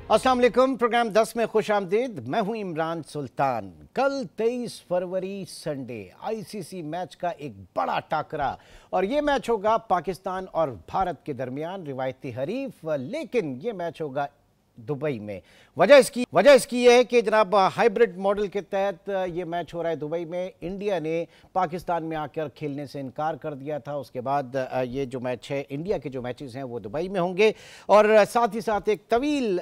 अस्सलाम वालेकुम। प्रोग्राम 10 में खुश आमदीद। मैं हूं इमरान सुल्तान। कल 23 फरवरी संडे आईसीसी मैच का एक बड़ा टाकरा, और ये मैच होगा पाकिस्तान और भारत के दरमियान, रिवायती हरीफ, लेकिन ये मैच होगा दुबई में। वजह इसकी यह है कि जनाब हाइब्रिड मॉडल के तहत ये मैच हो रहा है दुबई में। इंडिया ने पाकिस्तान में आकर खेलने से इनकार कर दिया था। उसके बाद ये जो मैच है, इंडिया के जो मैचेस हैं वो दुबई में होंगे, और साथ ही साथ एक तवील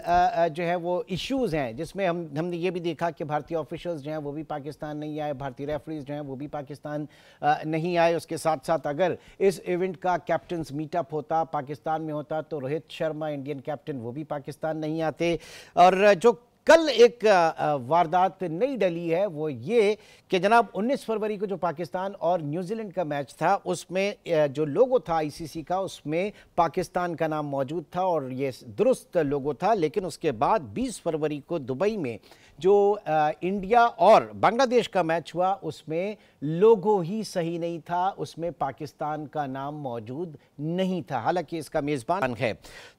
जो है वो इश्यूज़ हैं, जिसमें हमने ये भी देखा कि भारतीय ऑफिशियल्स जो हैं वो भी पाकिस्तान नहीं आए, भारतीय रेफरीज जो हैं वो भी पाकिस्तान नहीं आए। उसके साथ साथ अगर इस इवेंट का कैप्टन्स मीटअप होता, पाकिस्तान में होता, तो रोहित शर्मा इंडियन कैप्टन वो भी पाकिस्तान नहीं आते। और जो कल एक वारदात नई डली है वो ये कि जनाब 19 फरवरी को जो पाकिस्तान और न्यूजीलैंड का मैच था, उसमें जो लोगो था आईसीसी का, उसमें पाकिस्तान का नाम मौजूद था और ये दुरुस्त लोगो था। लेकिन उसके बाद 20 फरवरी को दुबई में जो इंडिया और बांग्लादेश का मैच हुआ, उसमें लोगो ही सही नहीं था, उसमें पाकिस्तान का नाम मौजूद नहीं था, हालांकि इसका मेज़बान है।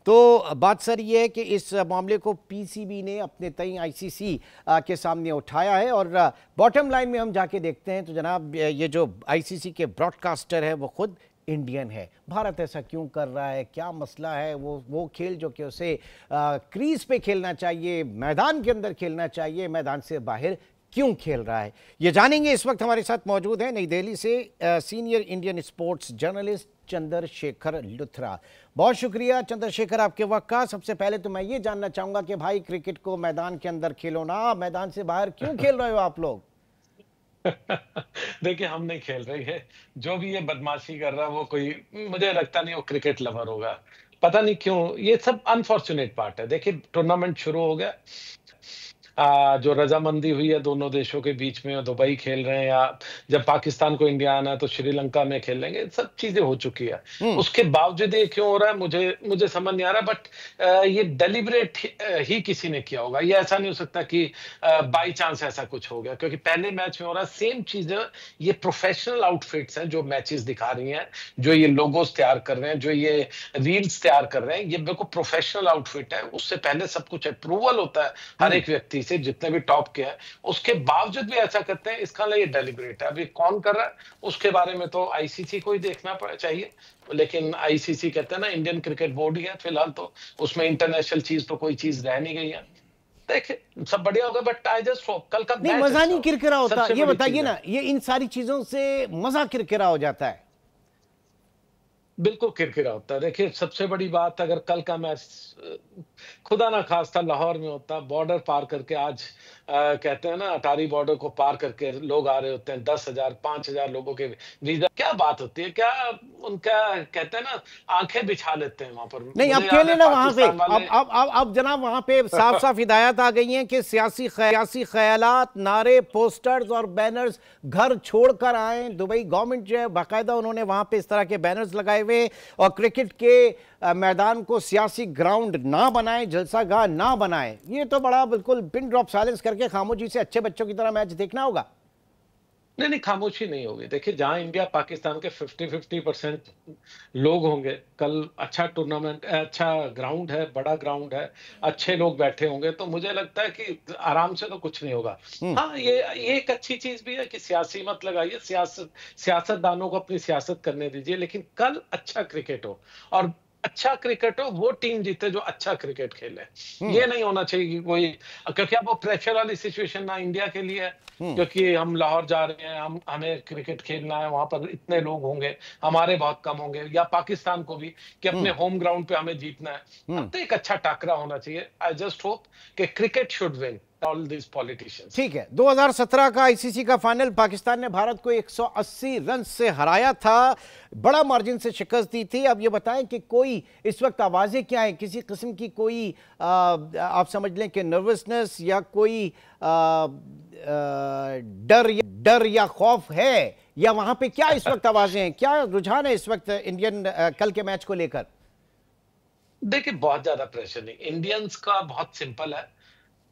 तो बात सर ये है कि इस मामले को पीसीबी ने अपने तई आईसीसी के सामने उठाया है, और बॉटम लाइन में हम जाके देखते हैं तो जनाब ये जो आईसीसी के ब्रॉडकास्टर है वो खुद इंडियन है। भारत ऐसा क्यों कर रहा है, क्या मसला है? वो खेल जो कि उसे क्रीज पे खेलना चाहिए, मैदान के अंदर खेलना चाहिए, मैदान से बाहर क्यों खेल रहा है, ये जानेंगे। इस वक्त हमारे साथ मौजूद है नई दिल्ली से senior Indian sports journalist Chandrashekhar Luthra. बहुत शुक्रिया चंद्रशेखर आपके वक्त का। सबसे पहले तो मैं ये जानना चाहूंगा कि भाई, क्रिकेट को मैदान के अंदर खेलो ना, मैदान से बाहर क्यों खेल रहे हो आप लोग? देखिए, हम नहीं खेल रहे हैं। जो भी ये बदमाशी कर रहा है वो कोई, मुझे लगता नहीं वो क्रिकेट लवर होगा। पता नहीं क्यों, ये सब अनफॉर्चुनेट पार्ट है। देखिए, टूर्नामेंट शुरू हो गया, जो रजामंदी हुई है दोनों देशों के बीच में, दुबई खेल रहे हैं, या जब पाकिस्तान को इंडिया आना है तो श्रीलंका में खेल लेंगे, सब चीजें हो चुकी है। उसके बावजूद ये क्यों हो रहा है, मुझे समझ नहीं आ रहा। बट ये डेलिबरेट ही किसी ने किया होगा। ये ऐसा नहीं हो सकता कि बाई चांस ऐसा कुछ हो गया, क्योंकि पहले मैच में हो रहा है सेम चीज। ये प्रोफेशनल आउटफिट्स हैं जो मैचेस दिखा रही हैं, जो ये लोगोस तैयार कर रहे हैं, जो ये रील्स तैयार कर रहे हैं, ये बिल्कुल प्रोफेशनल आउटफिट है। उससे पहले सब कुछ अप्रूवल होता है हर एक व्यक्ति से, जितने भी टॉप के हैं। उसके बावजूद भी ऐसा करते हैं, इसका लिए डेलिबरेट है। अभी कौन कर रहा है उसके बारे में तो आईसीसी को ही देखना चाहिए, लेकिन आईसीसी कहते हैं ना, इंडियन क्रिकेट बोर्ड ही है फिलहाल, तो उसमें इंटरनेशनल चीज तो कोई चीज रह नहीं गई है। देखे, सब बढ़िया होगा, बट आई जस्ट होप कल का नहीं, मैच मजा अच्छा नहीं किरकिरा होता, ये बताइए ना, ये इन सारी चीजों से मजा किरकिरा हो जाता है। बिल्कुल किरकिरा होता है। देखिए, सबसे बड़ी बात, अगर कल का मैच खुदा ना खास्ता लाहौर में होता, बॉर्डर पार करके, आज कहते हैं ना अटारी बॉर्डर को पार करके लोग आ रहे होते हैं, 10,000 5,000 लोगों के वीजा, क्या बात होती है? क्या उनका कहते हैं ना, आंखें बिछा लेते हैं वहां पर। नहीं, अब खेले ना वहां पे। अब जनाब वहां पे साफ साफ हिदायत आ गई हैं कि सियासी ख्यालात, नारे, पोस्टर्स और बैनर्स घर छोड़कर आए। दुबई गवर्नमेंट जो है बाकायदा उन्होंने वहां पे इस तरह के बैनर्स लगाए हुए, और क्रिकेट के मैदान को सियासी ग्राउंड ना बनाए, जलसागाह ना बनाए। ये तो बड़ा बिल्कुल पिन ड्रॉप साइलेंस करके खामोशी से अच्छे बच्चों की तरह मैच देखना होगा। नहीं, खामोशी नहीं होगी। देखिए, जहां इंडिया पाकिस्तान के 50-50% लोग होंगे, कल अच्छा टूर्नामेंट, अच्छा ग्राउंड है, बड़ा ग्राउंड है, अच्छे लोग बैठे होंगे, तो मुझे लगता है कि आराम से तो कुछ नहीं होगा। हाँ, ये एक अच्छी चीज भी है कि सियासी मत लगाइए, सियासतदानों को अपनी सियासत करने दीजिए, लेकिन कल अच्छा क्रिकेट हो, और अच्छा क्रिकेट हो, वो टीम जीते जो अच्छा क्रिकेट खेले। ये नहीं होना चाहिए कि कोई, क्योंकि अब वो प्रेशर वाली सिचुएशन ना इंडिया के लिए है, क्योंकि हम लाहौर जा रहे हैं, हमें क्रिकेट खेलना है, वहां पर इतने लोग होंगे, हमारे बहुत कम होंगे, या पाकिस्तान को भी कि अपने होम ग्राउंड पे हमें जीतना है। अब तो एक अच्छा टाकरा होना चाहिए। आई जस्ट होप कि cricket should win all this politicians. ठीक है, 2017 का आईसीसी का फाइनल पाकिस्तान ने भारत को 180 रन से हराया था, बड़ा मार्जिन से शिकस्त दी थी। अब ये बताएं कि कोई इस वक्त आवाजें क्या है, किसी किस्म की कोई आप समझ लें कि नर्वसनेस या कोई डर या खौफ है, या वहां पे क्या इस वक्त आवाजें हैं, क्या रुझान है इस वक्त इंडियन कल के मैच को लेकर? देखिए, बहुत ज्यादा प्रेशर नहीं, इंडियंस का बहुत सिंपल है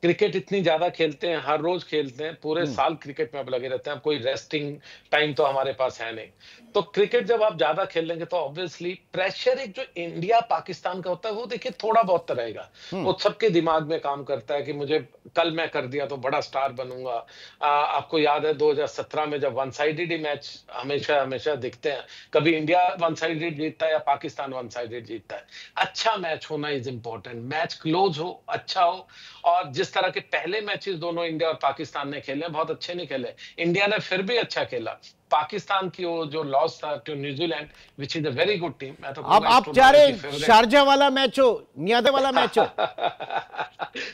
क्रिकेट इतनी ज्यादा खेलते हैं, हर रोज खेलते हैं, पूरे साल क्रिकेट में अब लगे रहते हैं, अब कोई रेस्टिंग टाइम तो हमारे पास है नहीं। तो क्रिकेट जब आप ज्यादा खेल लेंगे तो ऑब्वियसली प्रेशर एक जो इंडिया पाकिस्तान का होता है वो देखिए थोड़ा बहुत तो रहेगा। वो सबके दिमाग में काम करता है कि मुझे कल मैं कर दिया तो बड़ा स्टार बनूंगा। आपको याद है 2017 में जब वन साइडेड ही मैच हमेशा हमेशा दिखते हैं, कभी इंडिया वन साइडेड जीतता है या पाकिस्तान वन साइडेड जीतता है। अच्छा मैच होना इज इंपॉर्टेंट, मैच क्लोज हो, अच्छा हो। और जिस तरह के पहले मैचेस दोनों इंडिया और पाकिस्तान ने खेले, बहुत अच्छे नहीं खेले, इंडिया ने फिर भी अच्छा खेला। पाकिस्तान की वो जो लॉस था to New Zealand, which is a very good team, मैं तो अब आप चाह रहे शारजा वाला मैच हो, मियादे वाला मैच हो?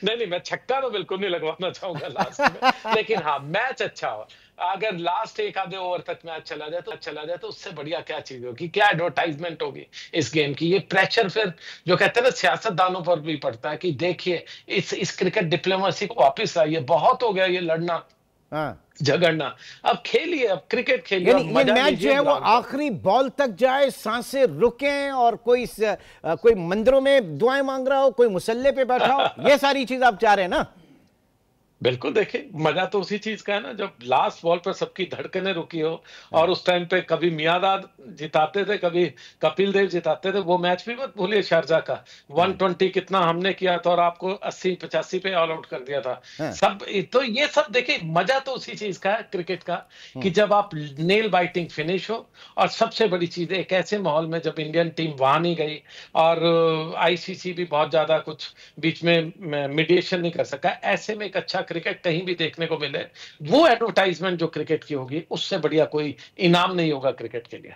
नहीं नहीं, मैं छक्का तो बिल्कुल नहीं लगवाना चाहूंगा लास्ट में, लेकिन हाँ मैच अच्छा हो। अगर लास्ट एक आधे ओवर तक मैच चला जाए तो उससे बढ़िया क्या चीज होगी, क्या एडवर्टाइजमेंट होगी इस गेम की। ये प्रेशर फिर जो कहते हैं ना सियासतदानों पर भी पड़ता है कि देखिए इस क्रिकेट डिप्लोमेसी को वापस आइए, बहुत हो गया ये लड़ना झगड़ना, अब खेलिए, अब क्रिकेट खेलिए। यानी ये मैच जो है वो आखिरी बॉल तक जाए, सांसें रुकें, और कोई मंदिरों में दुआएं मांग रहा हो, कोई मुसल्ले पे बैठा हो, ये सारी चीज आप चाह रहे हैं ना? बिल्कुल, देखिए मजा तो उसी चीज का है ना, जब लास्ट बॉल पर सबकी धड़कनें रुकी हो। और उस टाइम पे कभी मियांदाद जिताते थे, कभी कपिल देव जिताते थे। वो मैच भी मत भूलिए शारजा का 120 कितना हमने किया था और आपको 80-85 पे ऑल आउट कर दिया था। सब तो ये सब देखिए मजा तो उसी चीज का है क्रिकेट का, कि जब आप नेल बाइटिंग फिनिश हो। और सबसे बड़ी चीज एक ऐसे माहौल में जब इंडियन टीम वहां नहीं गई और आईसीसी भी बहुत ज्यादा कुछ बीच में मीडिएशन नहीं कर सका, ऐसे में एक अच्छा क्रिकेट कहीं भी देखने को मिले, वो एडवर्टाइजमेंट जो क्रिकेट की होगी उससे बढ़िया कोई इनाम नहीं होगा क्रिकेट के लिए।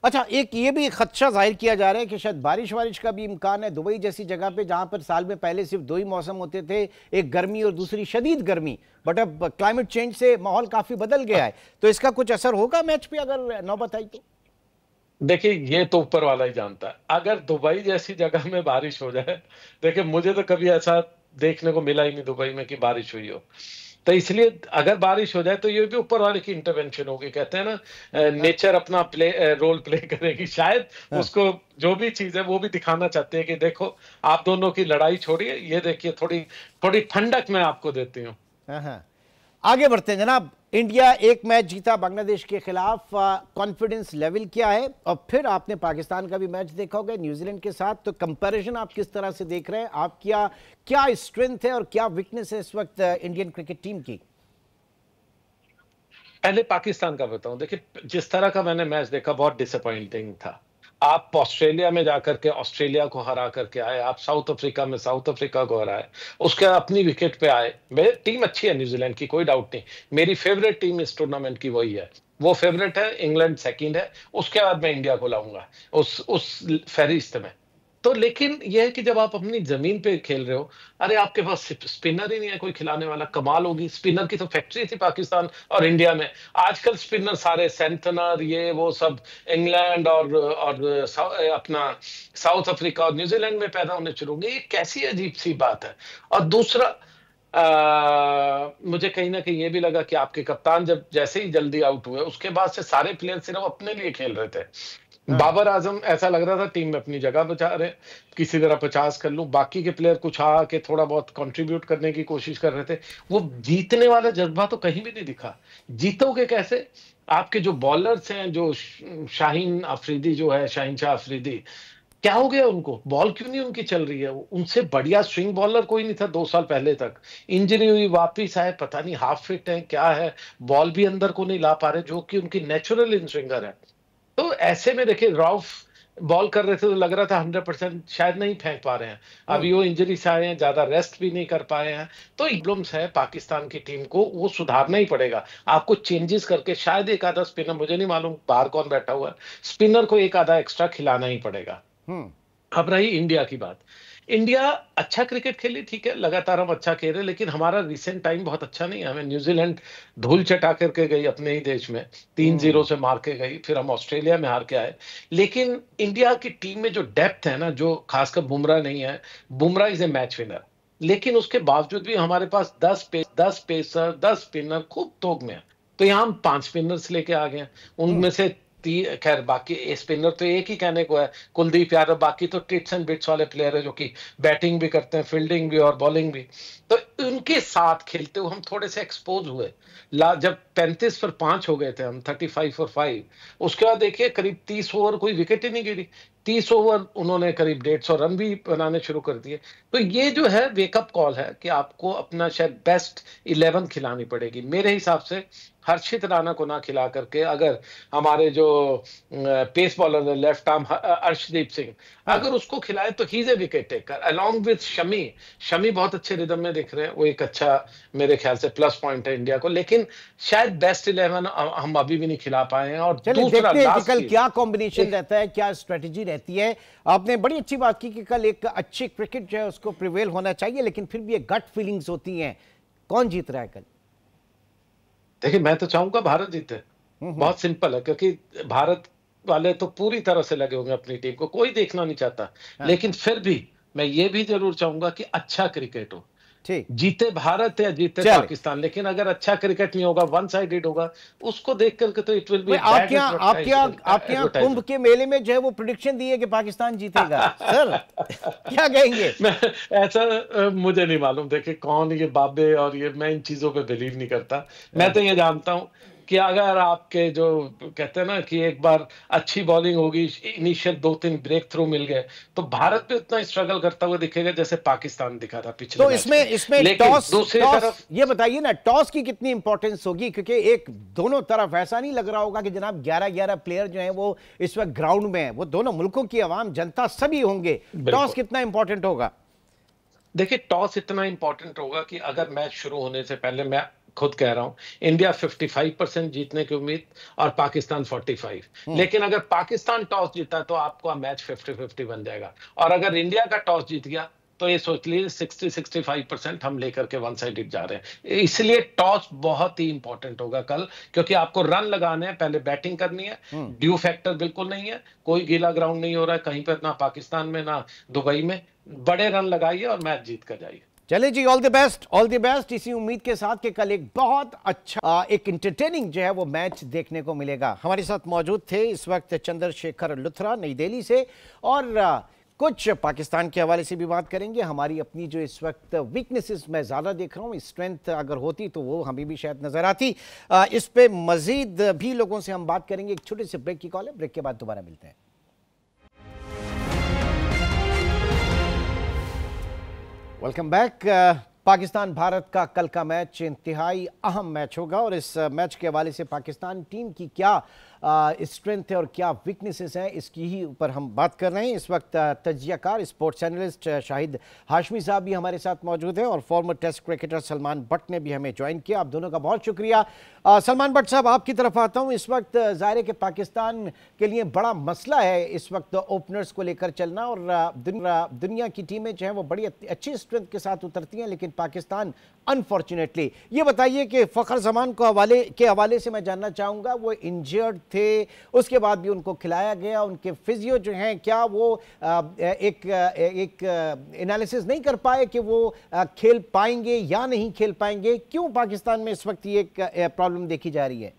अच्छा, एक ये भी खदशा जाहिर किया जा रहा है कि शायद बारिश का भी इम्कान है। दुबई जैसी जगह पे जहां पर साल में पहले सिर्फ दो ही मौसम होते थे, एक गर्मी और दूसरी शदीद गर्मी, बट अब क्लाइमेट चेंज से माहौल काफी बदल गया है, तो इसका कुछ असर होगा मैच पे अगर नौबत आई तो? देखिए ये तो ऊपर वाला ही जानता है। अगर दुबई जैसी जगह में बारिश हो जाए, देखिए मुझे तो कभी ऐसा देखने को मिला ही नहीं दुबई में कि बारिश हुई हो। तो इसलिए अगर बारिश हो जाए तो ये भी ऊपर वाले की इंटरवेंशन होगी। कहते हैं ना नेचर अपना रोल प्ले करेगी, शायद उसको जो भी चीज है वो भी दिखाना चाहते हैं कि देखो आप दोनों की लड़ाई छोड़िए, ये देखिए थोड़ी थोड़ी ठंडक मैं आपको देती हूँ। आगे बढ़ते हैं जनाब। इंडिया एक मैच जीता बांग्लादेश के खिलाफ, कॉन्फिडेंस लेवल क्या है? और फिर आपने पाकिस्तान का भी मैच देखा होगा न्यूजीलैंड के साथ, तो कंपैरिजन आप किस तरह से देख रहे हैं? आप क्या स्ट्रेंथ है और क्या वीकनेस है इस वक्त इंडियन क्रिकेट टीम की? पहले पाकिस्तान का बताऊं, देखिए जिस तरह का मैंने मैच देखा बहुत डिसअपॉइंटिंग था। आप ऑस्ट्रेलिया में जाकर के ऑस्ट्रेलिया को हरा करके आए, आप साउथ अफ्रीका में साउथ अफ्रीका को हराए, उसके अपनी विकेट पे आए। टीम अच्छी है न्यूजीलैंड की, कोई डाउट नहीं। मेरी फेवरेट टीम इस टूर्नामेंट की वही है, वो फेवरेट है। इंग्लैंड सेकंड है, उसके बाद मैं इंडिया को लाऊंगा उस फहरिस्त में। तो लेकिन यह है कि जब आप अपनी जमीन पे खेल रहे हो, अरे आपके पास स्पिनर ही नहीं है कोई खिलाने वाला। कमाल होगी, स्पिनर की तो फैक्ट्री थी पाकिस्तान और इंडिया में। आजकल स्पिनर सारे सेंटनर ये वो सब इंग्लैंड और अपना साउथ अफ्रीका और न्यूजीलैंड में पैदा होने शुरू हो गए। ये कैसी अजीब सी बात है। और दूसरा मुझे कहीं ना कहीं ये भी लगा कि आपके कप्तान जब जैसे ही जल्दी आउट हुए उसके बाद से सारे प्लेयर सिर्फ अपने लिए खेल रहे थे। बाबर आजम ऐसा लग रहा था टीम में अपनी जगह बचा रहे, किसी तरह 50 कर लूं, बाकी के प्लेयर कुछ आके थोड़ा बहुत कंट्रीब्यूट करने की कोशिश कर रहे थे। वो जीतने वाला जज्बा तो कहीं भी नहीं दिखा। जीतोगे कैसे? आपके जो बॉलर्स हैं, जो शाहीन अफरीदी जो है, शाहीन शाह अफरीदी, क्या हो गया उनको? बॉल क्यों नहीं उनकी चल रही है? उनसे बढ़िया स्विंग बॉलर कोई नहीं था 2 साल पहले तक। इंजरी हुई, वापिस आए, पता नहीं हाफ फिट है क्या है, बॉल भी अंदर को नहीं ला पा रहे, जो कि उनकी नेचुरल इन स्विंगर है। तो ऐसे में देखिए रॉफ बॉल कर रहे थे तो लग रहा था 100% शायद नहीं फेंक पा रहे हैं। अभी वो इंजरी से आए हैं, ज्यादा रेस्ट भी नहीं कर पाए हैं। तो प्रॉब्लम्स है पाकिस्तान की टीम को, वो सुधारना ही पड़ेगा आपको, चेंजेस करके। शायद एक आधा स्पिनर, मुझे नहीं मालूम बाहर कौन बैठा हुआ है, स्पिनर को एक आधा एक्स्ट्रा खिलाना ही पड़ेगा। अब रही इंडिया की बात, इंडिया अच्छा क्रिकेट खेली, ठीक है, लगातार हम अच्छा खेल रहे, लेकिन हमारा रिसेंट टाइम बहुत अच्छा नहीं है। हमें न्यूजीलैंड धूल चटा करके गई अपने ही देश में, 3-0 से मार के गई, फिर हम ऑस्ट्रेलिया में हार के आए। लेकिन इंडिया की टीम में जो डेप्थ है ना, जो खासकर बुमराह नहीं है, Bumrah is a match winner, लेकिन उसके बावजूद भी हमारे पास 10 पेसर, 10 स्पिनर खूब तोग में है। तो यहाँ हम 5 स्पिनर्स लेके आ गए, उनमें से खैर बाकी स्पिनर तो एक ही कहने को है, कुलदीप यादव, बाकी तो टिट्स एंड बिट्स वाले प्लेयर है जो कि बैटिंग भी करते हैं, फील्डिंग भी और बॉलिंग भी। तो उनके साथ खेलते हुए हम थोड़े से एक्सपोज हुए। जब 35 पर 5 हो गए थे हम, 35 फॉर 5, उसके बाद देखिए करीब 30 ओवर कोई विकेट ही नहीं गिरी। 30 ओवर उन्होंने करीब 150 रन भी बनाने शुरू कर दिए। तो ये जो है वेकअप कॉल है कि आपको अपना शायद बेस्ट 11 खिलानी पड़ेगी मेरे हिसाब से। हर्षित राणा को ना खिला करके अगर हमारे जो पेस बॉलर है लेफ्ट आर्म अर्शदीप सिंह, हाँ, अगर उसको खिलाए तो he is a wicket taker along with Shami. Shami बहुत अच्छे रिदम में दिख रहे हैं, वो एक अच्छा मेरे ख्याल से प्लस पॉइंट है इंडिया को, लेकिन शायद बेस्ट 11 हम अभी भी नहीं खिला पाए हैं। और चलिए दूसरा देखते हैं कि लास्ट कल चीज, क्या कॉम्बिनेशन रहता है, क्या स्ट्रेटेजी रहती है। आपने बड़ी अच्छी बात की कि कल एक अच्छी क्रिकेट जो है उसको प्रिवेल होना चाहिए, लेकिन फिर भी एक गट फीलिंग्स होती हैं। कौन जीत रहा है कल? देखिए मैं तो चाहूंगा भारत जीते। बहुत सिंपल है, क्योंकि भारत वाले तो पूरी तरह से लगे होंगे अपनी टीम को, कोई देखना नहीं चाहता। हाँ, लेकिन फिर भी मैं ये भी जरूर चाहूंगा कि अच्छा क्रिकेट हो। ठीक। जीते भारत या जीते चले, पाकिस्तान, लेकिन अगर अच्छा क्रिकेट नहीं होगा, वन साइडेड होगा, उसको देख करके तो इट विल बी भाई बैड आपके यहाँ कुंभ एडवर्टाइजमेंट। के मेले में जो है वो प्रिडिक्शन दी है कि पाकिस्तान जीतेगा सर। क्या कहेंगे? मैं ऐसा मुझे नहीं मालूम। देखिए कौन ये बाबे और ये, मैं इन चीजों पे बिलीव नहीं करता। मैं हाँ, तो ये जानता हूं कि अगर आपके जो कहते हैं ना कि एक बार अच्छी बॉलिंग होगी, इनिशियल 2-3 ब्रेक थ्रू मिल गए, तो भारत भी उतना स्ट्रगल करता हुआ दिखेगा जैसे पाकिस्तान दिखा था पिछले तो मैच इसमें में। इसमें लेकिन टॉस दूसरी टॉस तरफ ये बताइए ना, टॉस की कितनी इंपॉर्टेंस होगी? क्योंकि एक दोनों तरफ ऐसा नहीं लग रहा होगा कि जनाब 11-11 प्लेयर जो हैं वो इस वक्त ग्राउंड में हैं। वो दोनों मुल्कों की आवाम, जनता सभी होंगे। टॉस बिल्कुल, कितना इंपॉर्टेंट होगा? देखिए टॉस इतना इंपॉर्टेंट होगा कि अगर मैच शुरू होने से पहले, मैं खुद कह रहा हूं, इंडिया 55% जीतने की उम्मीद और पाकिस्तान 45। हम्म। लेकिन अगर पाकिस्तान टॉस जीता तो आपका मैच 50-50 बन जाएगा। और अगर इंडिया का टॉस जीत गया तो ये सोच लीजिए 60-65% हम लेकर के वन साइडेड जा रहे हैं। इसलिए टॉस बहुत ही इंपॉर्टेंट होगा कल, क्योंकि आपको रन लगाने हैं, पहले बैटिंग करनी है। हम्म। ड्यू फैक्टर बिल्कुल नहीं है, कोई गीला ग्राउंड नहीं हो रहा है कहीं पर, ना पाकिस्तान में ना दुबई में। बड़े रन लगाइए और मैच जीत कर जाइए। चले जी, all the best, all the best. इसी उम्मीद के साथ कि कल एक बहुत अच्छा एक इंटरटेनिंग जो है वो मैच देखने को मिलेगा। हमारे साथ मौजूद थे इस वक्त चंद्रशेखर लुथरा नई दिल्ली से, और कुछ पाकिस्तान के हवाले से भी बात करेंगे। हमारी अपनी जो इस वक्त वीकनेसेस मैं ज़्यादा देख रहा हूँ, स्ट्रेंथ अगर होती तो वो हमें भी शायद नज़र आती। इस पे मज़ीद भी लोगों से हम बात करेंगे। एक छोटे से ब्रेक की कॉल है, ब्रेक के बाद दोबारा मिलते हैं। Welcome back. पाकिस्तान भारत का कल का मैच इंतहाई अहम मैच होगा, और इस मैच के हवाले से पाकिस्तान टीम की क्या स्ट्रेंथ है और क्या वीकनेसेस हैं, इसकी ही ऊपर हम बात कर रहे हैं। इस वक्त तजियाकार स्पोर्ट्स एनालिस्ट शाहिद हाशमी साहब भी हमारे साथ मौजूद हैं, और former test cricketer Salman Butt ने भी हमें ज्वाइन किया। आप दोनों का बहुत शुक्रिया। सलमान बट साहब, आपकी तरफ आता हूँ। इस वक्त ज़ाहिर है कि पाकिस्तान के लिए बड़ा मसला है इस वक्त ओपनर्स को लेकर चलना, और दुनिया की टीमें जो हैं वो बड़ी अच्छी स्ट्रेंथ के साथ उतरती हैं, लेकिन पाकिस्तान अनफॉर्चुनेटली। ये बताइए कि फ़खर जमान को हवाले से मैं जानना चाहूँगा, वो इंजर्ड थे, उसके बाद भी उनको खिलाया गया, उनके फिजियो जो हैं क्या वो एक एनालिसिस नहीं कर पाए कि वो खेल पाएंगे या नहीं खेल पाएंगे? क्यों पाकिस्तान में इस वक्त ये एक प्रॉब्लम देखी जा रही है?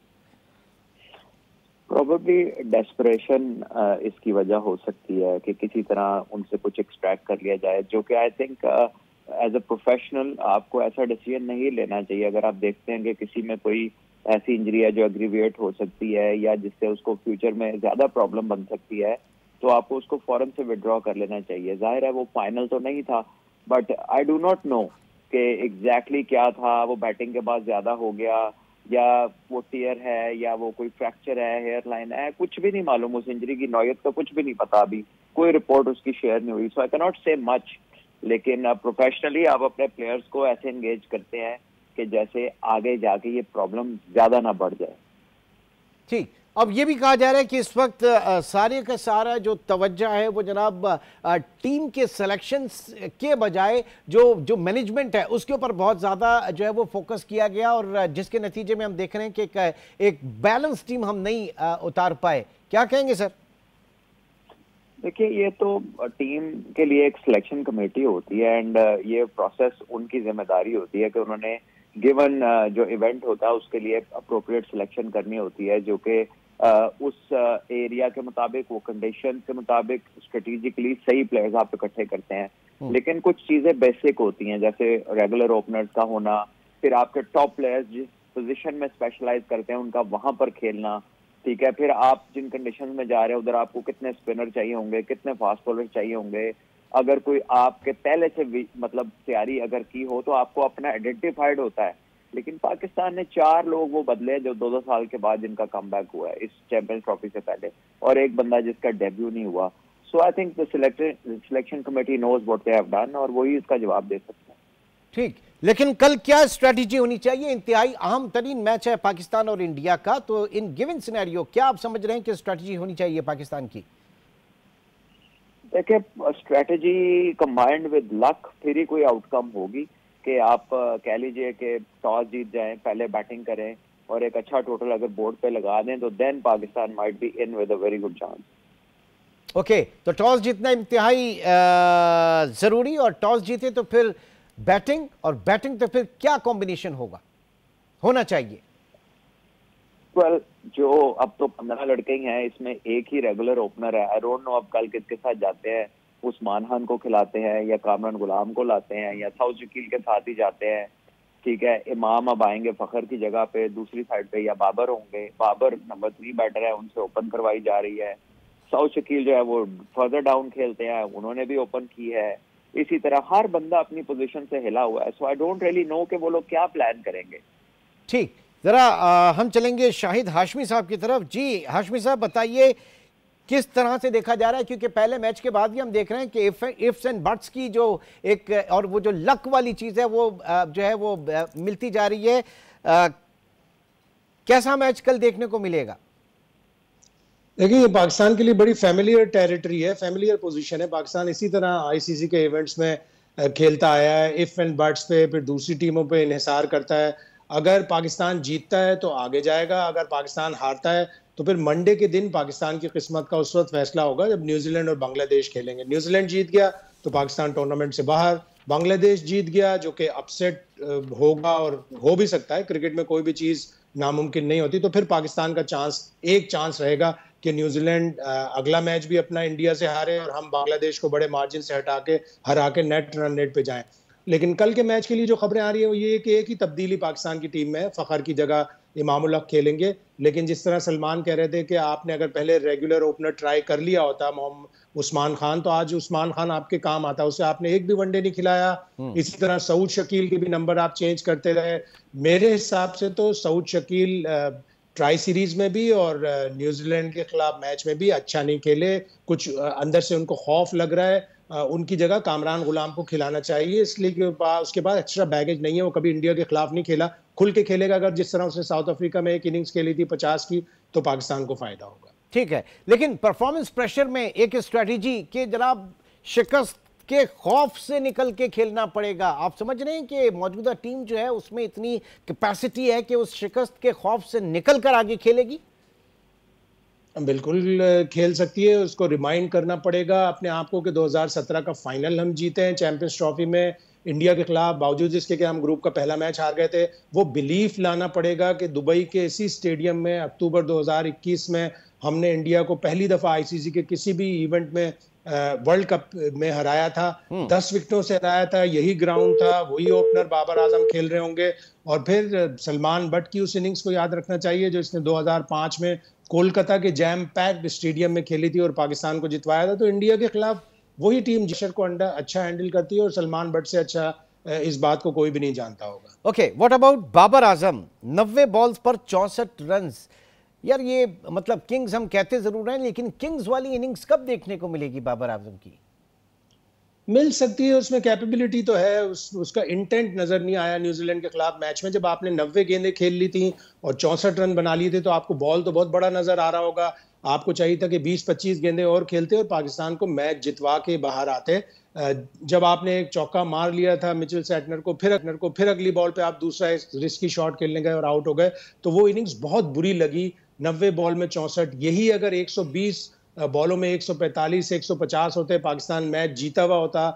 प्रोबेबली डेस्परेशन इसकी वजह हो सकती है कि किसी तरह उनसे कुछ एक्सट्रैक्ट कर लिया जाए, जो कि I think as a professional आपको ऐसा डिसीजन नहीं लेना चाहिए। अगर आप देखते हैं कि किसी में कोई ऐसी इंजरी है जो एग्रीवेट हो सकती है या जिससे उसको फ्यूचर में ज्यादा प्रॉब्लम बन सकती है, तो आपको उसको फौरन से विड्रॉ कर लेना चाहिए। जाहिर है वो फाइनल तो नहीं था, but I do not know कि एग्जैक्टली क्या था। वो बैटिंग के बाद ज्यादा हो गया, या वो टीयर है, या वो कोई फ्रैक्चर है, हेयर लाइन है, कुछ भी नहीं मालूम। उस इंजरी की नौयत का कुछ भी नहीं पता, अभी कोई रिपोर्ट उसकी शेयर नहीं हुई। सो आई कैन नॉट से मच। लेकिन प्रोफेशनली आप अपने प्लेयर्स को ऐसे एंगेज करते हैं कि जैसे आगे जाके ये प्रॉब्लम ज्यादा ना बढ़ जाए। ठीक। अब ये भी कहा जा रहा है कि इस वक्त सारे का सारा जो तवज्जो है वो जनाब टीम के सिलेक्शन के बजाय जो मैनेजमेंट है उसके ऊपर बहुत ज़्यादा जो है वो फोकस किया गया, और जिसके नतीजे में हम देख रहे हैं कि एक बैलेंस टीम हम नहीं उतार पाए। क्या कहेंगे सर? देखिए, ये तो टीम के लिए एक सिलेक्शन कमेटी होती है, एंड ये प्रोसेस उनकी जिम्मेदारी होती है कि उन्होंने गिवन जो इवेंट होता है उसके लिए अप्रोप्रिएट सिलेक्शन करनी होती है, जो कि उस एरिया के मुताबिक, वो कंडीशन के मुताबिक स्ट्रेटेजिकली सही प्लेयर्स आप इकट्ठे करते हैं। लेकिन कुछ चीजें बेसिक होती हैं, जैसे रेगुलर ओपनर्स का होना, फिर आपके टॉप प्लेयर्स जिस पोजीशन में स्पेशलाइज करते हैं उनका वहां पर खेलना, ठीक है। फिर आप जिन कंडीशन में जा रहे हैं उधर आपको कितने स्पिनर चाहिए होंगे, कितने फास्ट बॉलर चाहिए होंगे। अगर कोई आपके पहले से मतलब तैयारी अगर की हो तो आपको अपना आइडेंटिफाइड होता है। लेकिन पाकिस्तान ने 4 लोग वो बदले जो 2-2 साल के बाद जिनका कमबैक हुआ है इस चैंपियंस ट्रॉफी से पहले, और एक बंदा जिसका डेब्यू नहीं हुआ। So I think the selection committee knows what they have done, और वही इसका जवाब दे सकते हैं। ठीक, लेकिन कल क्या स्ट्रेटजी होनी चाहिए? इंतहाई अहम तरीन मैच है पाकिस्तान और इंडिया का, तो इन गिवन सिनेरियो क्या आप समझ रहे हैं कि स्ट्रेटजी होनी चाहिए पाकिस्तान की? देखिए, स्ट्रेटजी कंबाइंड विद लक फिर ही कोई आउटकम होगी कि आप कह लीजिए कि टॉस जीत जाएं, पहले बैटिंग करें और एक अच्छा टोटल अगर बोर्ड पे लगा दें तो then Pakistan might be in with a very good chance. Okay, तो टॉस जीतना इंतहाई जरूरी, और टॉस जीते तो फिर बैटिंग, और बैटिंग तो फिर क्या कॉम्बिनेशन होना चाहिए? वेल, जो अब तो 15 लड़के ही हैं, इसमें एक ही रेगुलर ओपनर है। आई डोंट नो अब कल किसके साथ जाते हैं, उस्मान खान को खिलाते हैं या कामरान गुलाम को लाते हैं या साउथ शकील के साथ ही जाते हैं, ठीक है। इमाम अब आएंगे फखर की जगह पे दूसरी साइड पे, या बाबर होंगे। बाबर नंबर 3 बैटर है, उनसे ओपन करवाई जा रही है। साउथ शकील जो है वो फर्दर डाउन खेलते हैं, उन्होंने भी ओपन की है। इसी तरह हर बंदा अपनी पोजीशन से हिला हुआ है। सो आई डोंट रियली नो कि वो लोग क्या प्लान करेंगे। ठीक, जरा हम चलेंगे शाहिद हाशमी साहब की तरफ। जी हाशमी साहब, बताइए किस तरह से देखा जा रहा है, क्योंकि पहले मैच के बाद भी हम देख रहे हैं कि इफ्स एंड बट्स की जो एक, और वो जो लक वाली चीज है वो जो है वो मिलती जा रही है। कैसा मैच कल देखने को मिलेगा? देखिए, ये पाकिस्तान के लिए बड़ी फैमिलियर टेरिटरी है, फैमिलियर पोजीशन है। पाकिस्तान इसी तरह आईसीसी के इवेंट्स में खेलता आया है, इफ एंड बट्स पे, फिर दूसरी टीमों पे इन्हिसार करता है। अगर पाकिस्तान जीतता है तो आगे जाएगा, अगर पाकिस्तान हारता है तो फिर मंडे के दिन पाकिस्तान की किस्मत का उस वक्त फैसला होगा जब न्यूजीलैंड और बांग्लादेश खेलेंगे। न्यूजीलैंड जीत गया तो पाकिस्तान टूर्नामेंट से बाहर, बांग्लादेश जीत गया जो कि अपसेट होगा और हो भी सकता है, क्रिकेट में कोई भी चीज नामुमकिन नहीं होती, तो फिर पाकिस्तान का एक चांस रहेगा कि न्यूजीलैंड अगला मैच भी अपना इंडिया से हारे और हम बांग्लादेश को बड़े मार्जिन से हरा के नेट रन रेट पे जाएं। लेकिन कल के मैच के लिए जो खबरें आ रही है वो ये कि एक ही तब्दीली पाकिस्तान की टीम में है, फखर की जगह इमामुल हक खेलेंगे। लेकिन जिस तरह सलमान कह रहे थे कि आपने अगर पहले रेगुलर ओपनर ट्राई कर लिया होता उस्मान खान, तो आज उस्मान खान आपके काम आता, उसे आपने एक भी वनडे नहीं खिलाया। इसी तरह सऊद शकील के भी नंबर आप चेंज करते रहे। मेरे हिसाब से तो सऊद शकील ट्राई सीरीज में भी और न्यूजीलैंड के खिलाफ मैच में भी अच्छा नहीं खेले, कुछ अंदर से उनको खौफ लग रहा है। उनकी जगह कामरान गुलाम को खिलाना चाहिए, इसलिए कि उसके पास एक्स्ट्रा बैगेज नहीं है, वो कभी इंडिया के खिलाफ नहीं खेला, खुल के खेलेगा। अगर जिस तरह उसने साउथ अफ्रीका में एक इनिंग्स खेली थी 50 की, तो पाकिस्तान को फायदा होगा। ठीक है, लेकिन परफॉर्मेंस प्रेशर में एक स्ट्रेटजी के जनाब शिकस्त के खौफ से निकल के खेलना पड़ेगा। आप समझ रहे हैं कि मौजूदा टीम जो है उसमें इतनी कैपेसिटी है कि उस शिकस्त के खौफ से निकल कर आगे खेलेगी? बिल्कुल खेल सकती है। उसको रिमाइंड करना पड़ेगा अपने आप को कि 2017 का फाइनल हम जीते हैं चैंपियंस ट्रॉफी में इंडिया के खिलाफ, बावजूद इसके कि हम ग्रुप का पहला मैच हार गए थे। वो बिलीफ लाना पड़ेगा कि दुबई के इसी स्टेडियम में अक्टूबर 2021 में हमने इंडिया को पहली दफा आईसीसी के किसी भी इवेंट में वर्ल्ड कप में हराया था, 10 विकेटों से हराया था। यही ग्राउंड था, वही ओपनर बाबर आजम खेल रहे होंगे। और फिर सलमान बट की उस इनिंग्स को याद रखना चाहिए जो इसने 2005 में कोलकाता के जैम पैक्ड स्टेडियम में खेली थी और पाकिस्तान को जितवाया था। तो इंडिया के खिलाफ वही टीम जिशर को अच्छा हैंडल करती है और सलमान बट से अच्छा इस बात को कोई भी नहीं जानता होगा। Okay, what about Babar Azam? 90 balls पर 64 रन्स। यार ये मतलब किंग्स हम कहते जरूर हैं, लेकिन किंग्स वाली इनिंग्स कब देखने को मिलेगी बाबर आजम की? मिल सकती है, उसमें कैपेबिलिटी तो है, उसका इंटेंट नजर नहीं आया न्यूजीलैंड के खिलाफ मैच में। जब आपने 90 गेंदें खेल ली थी और 64 रन बना लिए थे तो आपको बॉल तो बहुत बड़ा नजर आ रहा होगा। आपको चाहिए था कि 20-25 गेंदें और खेलते और पाकिस्तान को मैच जितवा के बाहर आते। जब आपने एक चौका मार लिया था मिचेल सैटनर को, फिर अगली बॉल पे आप दूसरा रिस्की शॉट खेलने गए और आउट हो गए, तो वो इनिंग्स बहुत बुरी लगी। 90 बॉल में 64, यही अगर 120 बॉलों में 145 से 150 होते, पाकिस्तान मैच जीता हुआ होता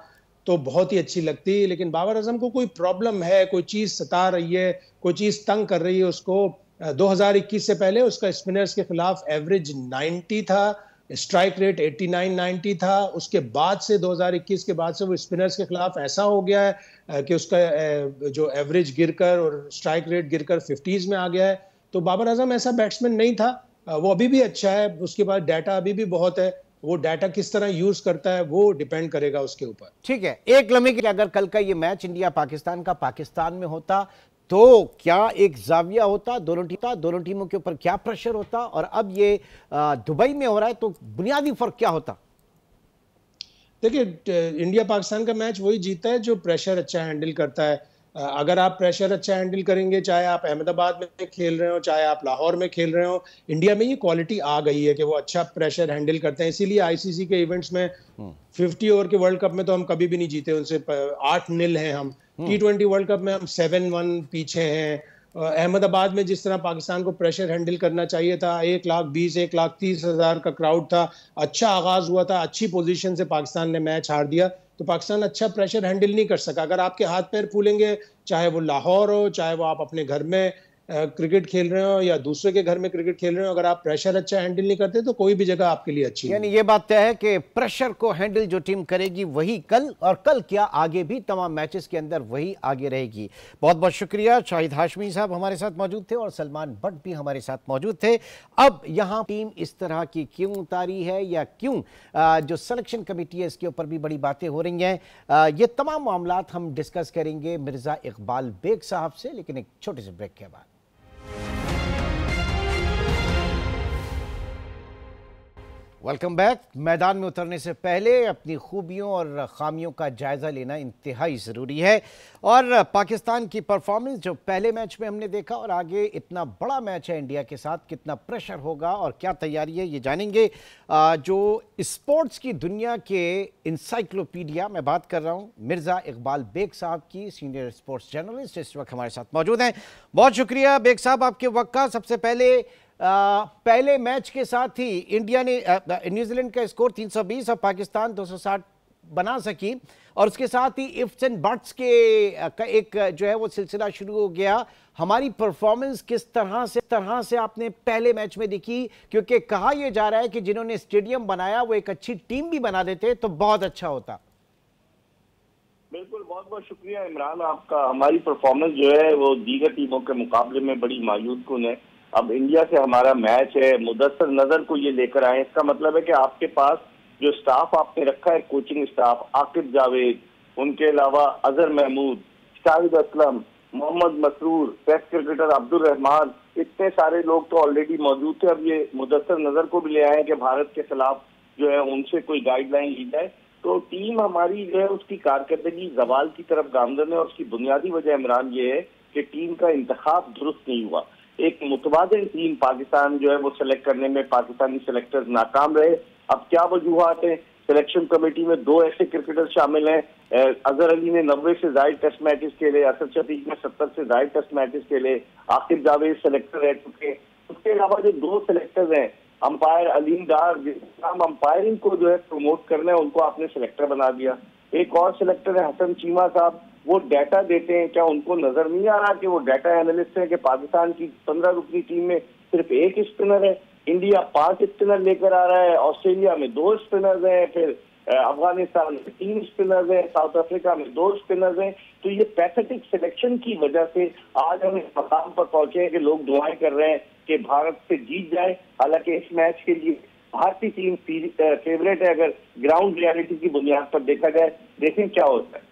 तो बहुत ही अच्छी लगती। लेकिन बाबर आजम को कोई प्रॉब्लम है, कोई चीज सता रही है, कोई चीज तंग कर रही है उसको, 2021 से पहले उसका स्पिनर्स के खिलाफ एवरेज 90 था, स्ट्राइक रेट 89-90 था। उसके बाद से 2021 के बाद से वो स्पिनर्स के खिलाफ ऐसा हो गया है कि उसका जो एवरेज गिरकर और स्ट्राइक रेट गिरकर 50s में आ गया है। तो बाबर आजम ऐसा बैट्समैन नहीं था, वो अभी भी अच्छा है, उसके पास डाटा अभी भी बहुत है। वो डाटा किस तरह यूज करता है वो डिपेंड करेगा उसके ऊपर। ठीक है, एक लम्हे के अगर कल का ये मैच इंडिया पाकिस्तान का पाकिस्तान में होता तो क्या एक जाविया होता, दोनों टीमों के ऊपर क्या प्रेशर होता, और अब ये दुबई में हो रहा है तो बुनियादी फर्क क्या होता? देखिए, इंडिया पाकिस्तान का मैच वही जीता है जो प्रेशर अच्छा हैंडल करता है। अगर आप प्रेशर अच्छा हैंडल करेंगे, चाहे आप अहमदाबाद में खेल रहे हो, चाहे आप लाहौर में खेल रहे हो, इंडिया में ये क्वालिटी आ गई है कि वो अच्छा प्रेशर हैंडल करते हैं। इसीलिए आईसीसी के इवेंट्स में 50 ओवर के वर्ल्ड कप में तो हम कभी भी नहीं जीते उनसे, 8-0 हैं हम। T20 वर्ल्ड कप में हम 7-1 पीछे हैं। अहमदाबाद में जिस तरह पाकिस्तान को प्रेशर हैंडल करना चाहिए था, 1,20,000-1,30,000 का क्राउड था, अच्छा आगाज हुआ था, अच्छी पोजीशन से पाकिस्तान ने मैच हार दिया, तो पाकिस्तान अच्छा प्रेशर हैंडल नहीं कर सका। अगर आपके हाथ पैर फूलेंगे, चाहे वो लाहौर हो, चाहे वो आप अपने घर में क्रिकेट खेल रहे हो या दूसरे के घर में क्रिकेट खेल रहे हो, अगर आप प्रेशर अच्छा हैंडल नहीं करते तो कोई भी जगह आपके लिए अच्छी यानी ये बात तय है कि प्रेशर को हैंडल जो टीम करेगी वही कल, और कल क्या आगे भी तमाम मैचेस के अंदर वही आगे रहेगी। बहुत बहुत शुक्रिया, शाहिद हाशमी साहब हमारे साथ मौजूद थे और सलमान बट भी हमारे साथ मौजूद थे। अब यहाँ टीम इस तरह की क्यों उतारी है या क्यों जो सिलेक्शन कमेटी है इसके ऊपर भी बड़ी बातें हो रही हैं, ये तमाम मामलात हम डिस्कस करेंगे मिर्जा इकबाल बेग साहब से, लेकिन एक छोटे से ब्रेक के बाद। Welcome back. मैदान में उतरने से पहले अपनी खूबियों और खामियों का जायजा लेना इंतहाई ज़रूरी है, और पाकिस्तान की परफॉर्मेंस जो पहले मैच में हमने देखा और आगे इतना बड़ा मैच है इंडिया के साथ, कितना प्रेशर होगा और क्या तैयारी है ये जानेंगे। जो स्पोर्ट्स की दुनिया के इंसाइक्लोपीडिया, मैं बात कर रहा हूँ मिर्ज़ा इकबाल बेग साहब की, सीनियर स्पोर्ट्स जर्नलिस्ट इस वक्त हमारे साथ मौजूद हैं। बहुत शुक्रिया बेग साहब आपके वक्त का। सबसे पहले मैच के साथ ही इंडिया ने न्यूजीलैंड का स्कोर 320 और पाकिस्तान 260 बना सकी, और उसके साथ ही इफ्स एंड बट्स के का एक जो है वो सिलसिला शुरू हो गया। हमारी परफॉर्मेंस किस तरह से आपने पहले मैच में दिखी, क्योंकि कहा यह जा रहा है कि जिन्होंने स्टेडियम बनाया वो एक अच्छी टीम भी बना देते तो बहुत अच्छा होता। बिल्कुल, बहुत बहुत शुक्रिया इमरान आपका। हमारी परफॉर्मेंस जो है वो दीगर टीमों के मुकाबले में बड़ी मायूस कुन है। अब इंडिया से हमारा मैच है, मुदस्सर नजर को ये लेकर आए, इसका मतलब है कि आपके पास जो स्टाफ आपने रखा है, कोचिंग स्टाफ, आकिब जावेद, उनके अलावा अजहर महमूद, शाहिद असलम, मोहम्मद मसरूर, टेस्ट क्रिकेटर अब्दुल रहमान, इतने सारे लोग तो ऑलरेडी मौजूद थे। अब ये मुदस्सर नजर को भी ले आए कि भारत के खिलाफ जो है उनसे कोई गाइडलाइन ली जाए। तो टीम हमारी जो है उसकी कारकर्दगी जवाल की तरफ गामजन है, और उसकी बुनियादी वजह इमरान ये है कि टीम का इंतखाब दुरुस्त नहीं हुआ। एक मुतवाज़िन टीम पाकिस्तान जो है वो सेलेक्ट करने में पाकिस्तानी सेलेक्टर्स नाकाम रहे। अब क्या वजूहात है? सिलेक्शन कमेटी में 2 ऐसे क्रिकेटर शामिल हैं, अजहर अली ने 90 से ज्यादा टेस्ट मैचेस खेले, असद शफीक ने 70 से ज्यादा टेस्ट मैचेस खेले, आकिब जावेद सेलेक्टर रह चुके। उसके अलावा जो 2 सेलेक्टर्स हैं, अंपायर अलीम डार, जिसका अंपायरिंग को जो है प्रमोट करना है, उनको आपने सेलेक्टर बना दिया। एक और सेलेक्टर है हसन चीमा साहब, वो डाटा देते हैं, क्या उनको नजर नहीं आ रहा कि वो डाटा एनालिस्ट है कि पाकिस्तान की 15 रुकनी टीम में सिर्फ 1 स्पिनर है, इंडिया 5 स्पिनर लेकर आ रहा है, ऑस्ट्रेलिया में 2 स्पिनर्स हैं, फिर अफगानिस्तान में 3 स्पिनर्स हैं, साउथ अफ्रीका में 2 स्पिनर्स हैं। तो ये पैथेटिक सिलेक्शन की वजह से आज हम इस मकाम पर पहुंचे हैं कि लोग दुआएं कर रहे हैं कि भारत से जीत जाए। हालांकि इस मैच के लिए भारतीय टीम फेवरेट है अगर ग्राउंड रियलिटी की बुनियाद पर देखा जाए। देखें क्या होता है।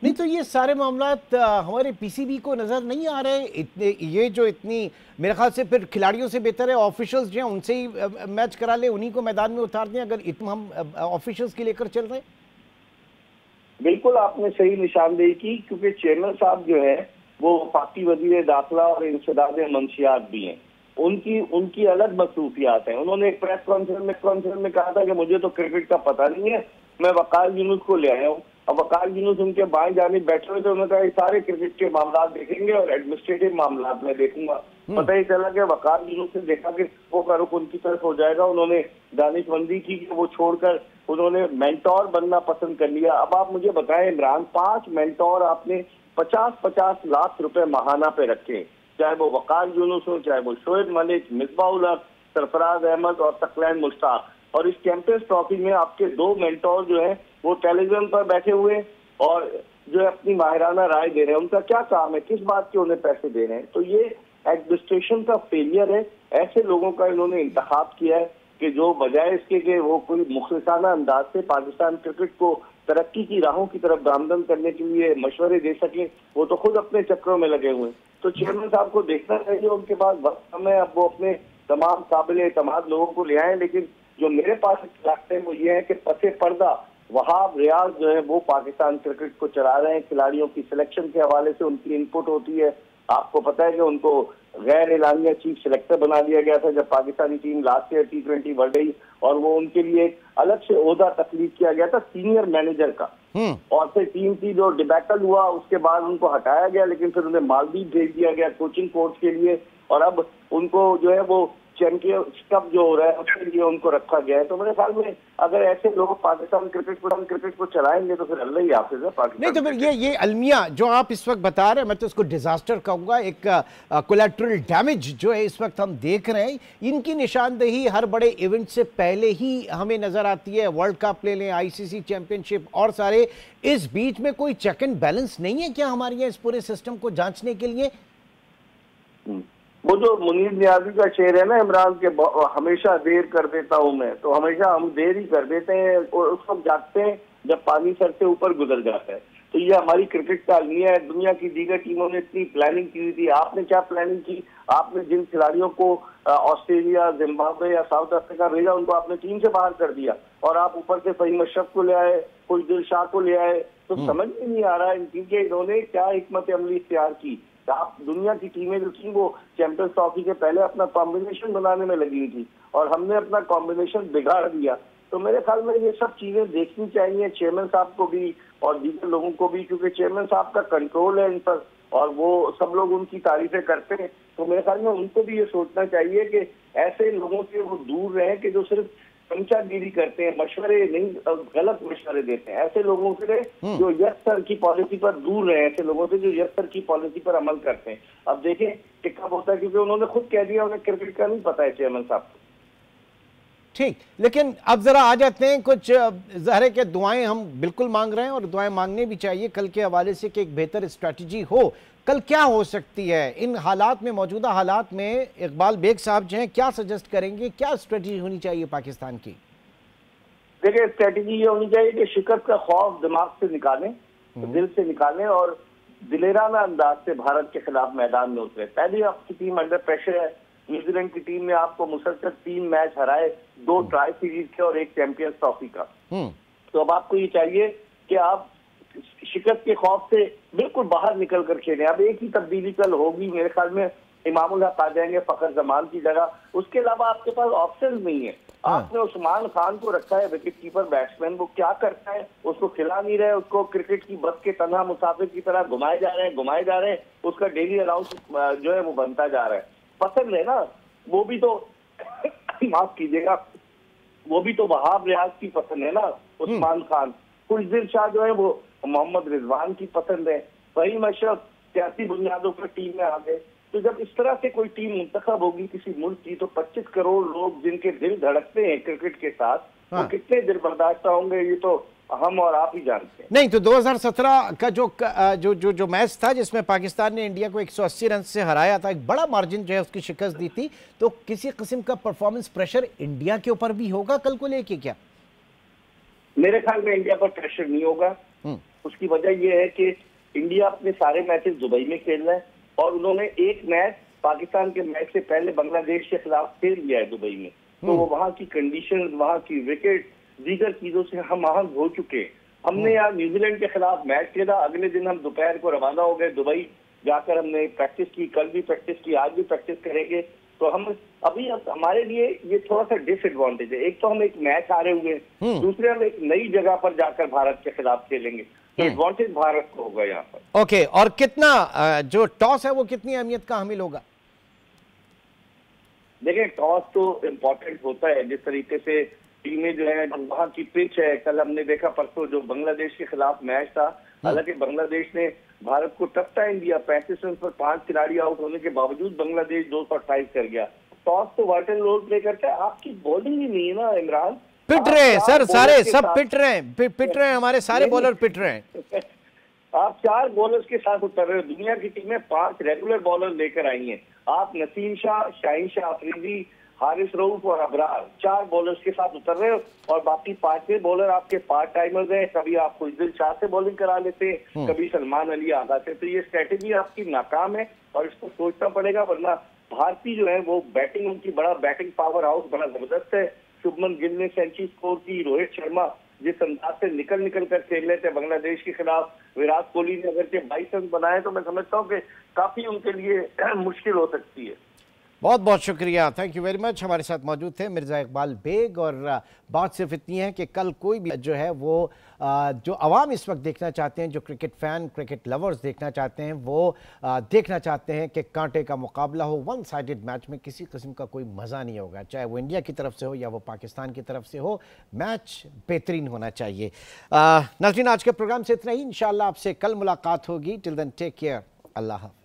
नहीं तो ये सारे मामलात हमारे पीसीबी को नजर नहीं आ रहे इतने, ये जो इतनी मेरे ख्याल से फिर खिलाड़ियों से बेहतर है ऑफिशियल्स जो हैं उनसे ही मैच करा ले, उन्हीं को मैदान में उतार दें अगर इतना हम ऑफिशियल्स की लेकर चल रहे हैं। बिल्कुल आपने सही निशानदेही की, क्योंकि चेयरमैन साहब जो है वो वफाकी वजीर दाखिला और इंसदाद मंशियात भी हैं, उनकी अलग मसरूफियात हैं। उन्होंने एक प्रेस कॉन्फ्रेंस में कहा था कि मुझे तो क्रिकेट का पता नहीं है, मैं वकार यूनुस को ले आया हूँ। अब वकार यूनुस उनके बाएं जानिब बैठे हुए थे, उन्होंने कहा सारे क्रिकेट के मामला देखेंगे और एडमिनिस्ट्रेटिव मामला में देखूंगा। पता ही चला कि वकार यूनुस ने देखा कि वो का रुख उनकी तरफ हो जाएगा, उन्होंने दानिशमंदी की कि वो छोड़कर उन्होंने मेंटोर बनना पसंद कर लिया। अब आप मुझे बताएं इमरान, 5 मेंटोर आपने 50-50 लाख रुपए महाना पे रखे, चाहे वो वकार यूनुस हो, चाहे वो शोएब मलिक, मिसबाउल हक, सरफराज अहमद और तकलैन मुश्ताक। और इस चैंपियंस ट्रॉफी में आपके दो मेंटोर जो है वो टेलीविजन पर बैठे हुए और जो है अपनी माहिराना राय दे रहे हैं। उनका क्या काम है, किस बात के उन्हें पैसे दे रहे हैं? तो ये एडमिनिस्ट्रेशन का फेलियर है। ऐसे लोगों का इन्होंने इंतखाब किया है कि जो बजाय इसके कि वो कोई मुखलिसाना अंदाज से पाकिस्तान क्रिकेट को तरक्की की राहों की तरफ गामदन करने के लिए मशवरे दे सके, वो तो खुद अपने चक्रों में लगे हुए हैं। तो चेयरमैन साहब को देखना चाहिए, उनके पास वक्त कम है, अब वो अपने तमाम काबिल एतमाद लोगों को ले आए। लेकिन जो मेरे पास लगता है वो ये है कि पसे पर्दा वहाब रियाज जो है वो पाकिस्तान क्रिकेट को चला रहे हैं। खिलाड़ियों की सिलेक्शन के हवाले से उनकी इनपुट होती है। आपको पता है कि उनको गैर एलानिया चीफ सिलेक्टर बना दिया गया था जब Pakistani team last year T20 world गई, और वो उनके लिए एक अलग से ओहदा तकलीफ किया गया था सीनियर मैनेजर का। और फिर टीम की जो डिबैकल हुआ उसके बाद उनको हटाया गया, लेकिन फिर उन्हें मालदीव भेज दिया गया कोचिंग कोर्स के लिए, और अब उनको जो है वो चैंपियंस कप जो हो रहा है उसके लिए उनको रखा गया है। तो मेरे ख्याल में अगर ऐसे लोग पाकिस्तान क्रिकेट को चलाएंगे तो फिर अल्लाह ही हाफिज़ है पाकिस्तान। नहीं तो फिर ये अलमिया जो आप इस वक्त बता रहे हैं, मैं तो इसको डिजास्टर कहूंगा, एक कोलैटरल डैमेज जो है इस वक्त हम देख रहे हैं। इनकी निशानदेही हर बड़े इवेंट से पहले ही हमें नजर आती है। वर्ल्ड कप ले लें, ICC चैंपियनशिप और सारे, इस बीच में कोई चेक एंड बैलेंस नहीं है क्या हमारे यहाँ इस पूरे सिस्टम को जांचने के लिए? वो जो मुनीर नियाजी का शेर है ना इमरान के, हमेशा देर कर देता हूं मैं, तो हमेशा हम देर ही कर देते हैं और उस वक्त जागते हैं जब पानी सर से ऊपर गुजर जाता है। तो ये हमारी क्रिकेट का अलमिया है। दुनिया की दीगर टीमों ने इतनी प्लानिंग की थी, आपने क्या प्लानिंग की? आपने जिन खिलाड़ियों को ऑस्ट्रेलिया, जिम्बाब्वे या साउथ अफ्रीका भेजा उनको आपने टीम से बाहर कर दिया, और आप ऊपर से फहीम अशरफ को ले आए, कुछ दिलशाद को ले आए। तो समझ में नहीं आ रहा है इनकी इन्होंने क्या हिकमत अमली इख्तियार की। आप दुनिया की टीमें जो थी वो चैंपियंस ट्रॉफी के पहले अपना कॉम्बिनेशन बनाने में लगी थी और हमने अपना कॉम्बिनेशन बिगाड़ दिया। तो मेरे ख्याल में ये सब चीजें देखनी चाहिए चेयरमैन साहब को भी और दीगर लोगों को भी, क्योंकि चेयरमैन साहब का कंट्रोल है इन पर और वो सब लोग उनकी तारीफें करते हैं। तो मेरे ख्याल में उनको भी ये सोचना चाहिए कि ऐसे लोगों से वो दूर रहे कि जो सिर्फ चमचागिरी करते हैं, मशवरे नहीं, गलत मशवरे देते हैं। ऐसे लोगों से जो यस सर की पॉलिसी पर दूर रहे, ऐसे लोगों से जो यस सर की पॉलिसी पर अमल करते हैं। अब देखें कि कब होता है, क्योंकि उन्होंने खुद कह दिया उन्हें क्रिकेट का नहीं पता है चेयरमैन साहब को। ठीक, लेकिन अब जरा आ जाते हैं कुछ ज़ाहिर के दुआएं हम बिल्कुल मांग रहे हैं और दुआएं मांगने भी चाहिए कल के हवाले से कि एक बेहतर स्ट्रैटेजी हो। कल क्या हो सकती है इन हालात में, मौजूदा हालात में? इकबाल बेग साहब जो हैं क्या सजेस्ट करेंगे, क्या स्ट्रैटेजी होनी चाहिए पाकिस्तान की? देखिए स्ट्रैटेजी ये होनी चाहिए कि शिकस्त का खौफ दिमाग से निकालें, दिल से निकालें और दिलेराना अंदाज से भारत के खिलाफ मैदान में उतरे। पहली आपकी टीम अंडर प्रेशर है। न्यूजीलैंड की टीम ने आपको मुसलसल 3 मैच हराए, 2 ट्राई सीरीज के और 1 चैंपियंस ट्रॉफी का। तो अब आपको ये चाहिए कि आप शिकस्त के खौफ से बिल्कुल बाहर निकल कर खेलें। अब एक ही तब्दीली कल होगी, मेरे ख्याल में इमामुल हक आ जाएंगे फखर जमान की जगह। उसके अलावा आपके पास ऑप्शन नहीं है। आपने उस्मान खान को रखा है विकेट कीपर बैट्समैन, वो क्या करता है? उसको खिला नहीं रहे, उसको क्रिकेट की बस के तन्हा मुसाफिर की तरह घुमाए जा रहे हैं। उसका डेली अलाउंस जो है वो बनता जा रहा है। पसंद है ना, वो भी तो माफ कीजिएगा, वो भी तो वहाब रियाज की पसंद है ना, उस्मान खान। कुछ दिलशाद जो है वो मोहम्मद रिजवान की पसंद है। फहीम अशरफ सियासी बुनियादों पर टीम में आ गए। तो जब इस तरह से कोई टीम मुंतखब होगी किसी मुल्क की, तो 25 करोड़ लोग जिनके दिल धड़कते हैं क्रिकेट के साथ, तो कितने दिल बर्दाश्त होंगे ये तो हम और आप ही जानते हैं। नहीं तो 2017 का जो मैच था जिसमें पाकिस्तान ने इंडिया को 180 रन से हराया था, एक बड़ा मार्जिन जो है उसकी शिकस्त दी थी, तो किसी किस्म का परफॉर्मेंस प्रेशर इंडिया के ऊपर भी होगा कल को लेके क्या? मेरे ख्याल में इंडिया पर प्रेशर नहीं होगा। उसकी वजह यह है कि इंडिया अपने सारे मैचेस दुबई में खेल रहा है और उन्होंने एक मैच पाकिस्तान के मैच से पहले बांग्लादेश के खिलाफ खेल लिया है दुबई में। तो वो वहाँ की कंडीशन, वहाँ की विकेट, दीगर चीजों से हम आहंग हो चुके हैं। हमने यहाँ न्यूजीलैंड के खिलाफ मैच खेला, अगले दिन हम दोपहर को रवाना हो गए दुबई, जाकर हमने प्रैक्टिस की, कल भी प्रैक्टिस की, आज भी प्रैक्टिस करेंगे। तो हम अभी हमारे लिए ये थोड़ा सा डिसएडवांटेज है। एक तो हम एक मैच हारे हुए हैं, दूसरे हम एक नई जगह पर जाकर भारत के खिलाफ खेलेंगे, तो एडवांटेज भारत को होगा यहाँ पर। ओके, और कितना जो टॉस है वो कितनी अहमियत का हामिल होगा? देखिए टॉस तो इम्पोर्टेंट होता है। जिस तरीके से टीमें जो है, वहाँ की पिच है। कल हमने देखा परसों जो बांग्लादेश के खिलाफ मैच था, हालांकि बांग्लादेश ने भारत को टफ टाइम दिया, 35 रन पर 5 खिलाड़ी आउट होने के बावजूद बांग्लादेश 228 कर गया। टॉस तो वाटन रोल प्ले करता है, आपकी बॉलिंग ही नहीं है ना इमरान। पिट रहे हैं सर, सारे सब पिट रहे हैं, पिट रहे हैं, हमारे सारे बॉलर पिट रहे हैं। आप 4 बॉलर्स के साथ उतर रहे हो। दुनिया की टीमें 5 रेगुलर बॉलर लेकर आई हैं। आप नसीम शाह, शाहीन शाह अफरीदी, हारिस रऊफ और अबरार 4 बॉलर्स के साथ उतर रहे हो, और बाकी 5वें बॉलर आपके पार्ट टाइमर्स हैं। कभी आप खुशदिल शाह से बॉलिंग करा लेते हैं, कभी सलमान अली आगा से। तो ये स्ट्रेटेजी आपकी नाकाम है और इसको सोचना पड़ेगा, वरना भारतीय जो है वो बैटिंग, उनकी बड़ा बैटिंग पावर हाउस बड़ा जबरदस्त है। शुभमन गिल ने सेंचुरी स्कोर की, रोहित शर्मा जिस अंदाज से निकल कर खेल रहे थे बांग्लादेश के खिलाफ, विराट कोहली ने अगर के 22 रन बनाए, तो मैं समझता हूँ कि काफी उनके लिए मुश्किल हो सकती है। बहुत बहुत शुक्रिया, थैंक यू वेरी मच। हमारे साथ मौजूद थे मिर्ज़ा इकबाल बेग। और बात सिर्फ इतनी है कि कल कोई भी जो है वो जो अवाम इस वक्त देखना चाहते हैं, जो क्रिकेट फ़ैन, क्रिकेट लवर्स देखना चाहते हैं, वो देखना चाहते हैं कि कांटे का मुकाबला हो। वन साइडेड मैच में किसी किस्म का कोई मज़ा नहीं होगा, चाहे वो इंडिया की तरफ से हो या वो पाकिस्तान की तरफ से हो। मैच बेहतरीन होना चाहिए। नाज़रीन, आज के प्रोग्राम से इतना ही। इंशाअल्लाह आपसे कल मुलाकात होगी। टिल देन टेक केयर, अल्लाह हाफ़िज़।